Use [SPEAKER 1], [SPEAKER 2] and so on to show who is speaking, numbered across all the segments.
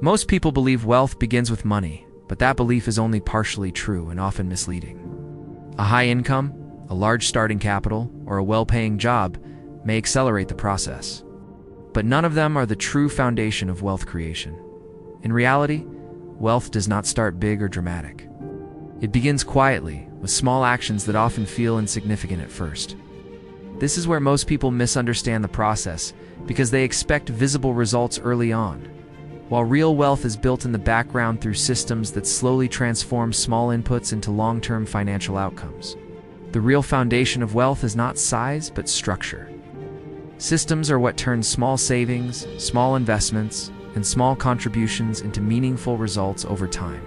[SPEAKER 1] Most people believe wealth begins with money, but that belief is only partially true and often misleading. A high income, a large starting capital, or a well-paying job may accelerate the process. But none of them are the true foundation of wealth creation. In reality, wealth does not start big or dramatic. It begins quietly, with small actions that often feel insignificant at first. This is where most people misunderstand the process because they expect visible results early on, while real wealth is built in the background through systems that slowly transform small inputs into long-term financial outcomes. The real foundation of wealth is not size, but structure. Systems are what turn small savings, small investments, and small contributions into meaningful results over time.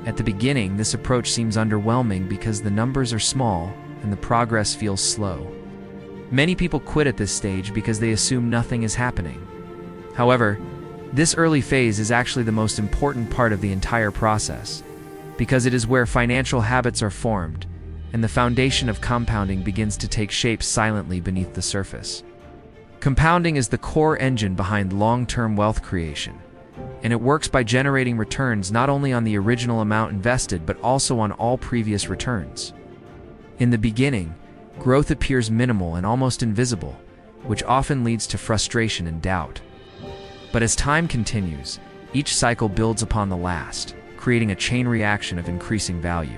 [SPEAKER 1] At the beginning, this approach seems underwhelming because the numbers are small and the progress feels slow. Many people quit at this stage because they assume nothing is happening. However, this early phase is actually the most important part of the entire process, because it is where financial habits are formed and the foundation of compounding begins to take shape silently beneath the surface. Compounding is the core engine behind long-term wealth creation, and it works by generating returns not only on the original amount invested but also on all previous returns. In the beginning, growth appears minimal and almost invisible, which often leads to frustration and doubt. But as time continues, each cycle builds upon the last, creating a chain reaction of increasing value.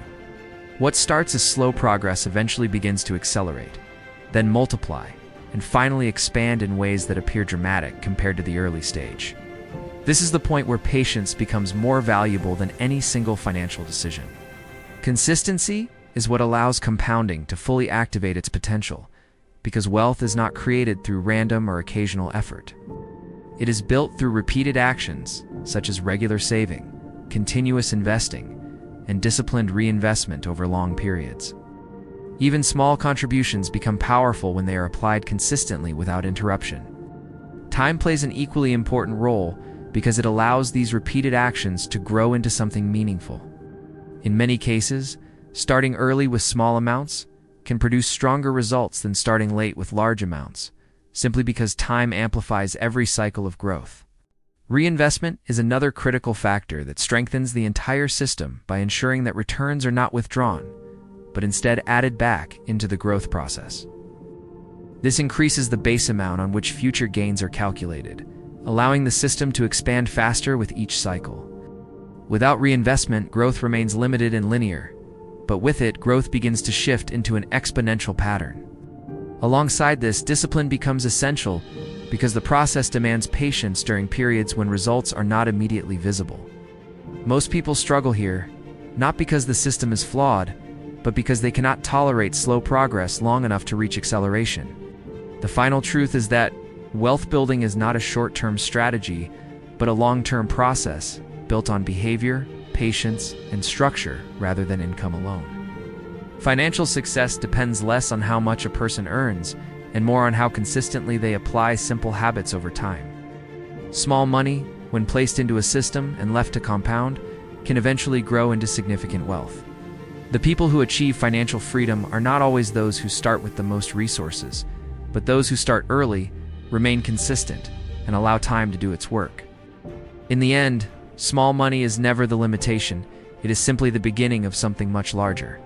[SPEAKER 1] What starts as slow progress eventually begins to accelerate, then multiply, and finally expand in ways that appear dramatic compared to the early stage. This is the point where patience becomes more valuable than any single financial decision. Consistency is what allows compounding to fully activate its potential, because wealth is not created through random or occasional effort. It is built through repeated actions, such as regular saving, continuous investing, and disciplined reinvestment over long periods. Even small contributions become powerful when they are applied consistently without interruption. Time plays an equally important role because it allows these repeated actions to grow into something meaningful. In many cases, starting early with small amounts can produce stronger results than starting late with large amounts, simply because time amplifies every cycle of growth. Reinvestment is another critical factor that strengthens the entire system by ensuring that returns are not withdrawn, but instead added back into the growth process. This increases the base amount on which future gains are calculated, allowing the system to expand faster with each cycle. Without reinvestment, growth remains limited and linear, but with it, growth begins to shift into an exponential pattern. Alongside this, discipline becomes essential because the process demands patience during periods when results are not immediately visible. Most people struggle here, not because the system is flawed, but because they cannot tolerate slow progress long enough to reach acceleration. The final truth is that wealth building is not a short-term strategy, but a long-term process built on behavior, patience, and structure rather than income alone. Financial success depends less on how much a person earns and more on how consistently they apply simple habits over time. Small money, when placed into a system and left to compound, can eventually grow into significant wealth. The people who achieve financial freedom are not always those who start with the most resources, but those who start early, remain consistent, and allow time to do its work. In the end, small money is never the limitation. It is simply the beginning of something much larger.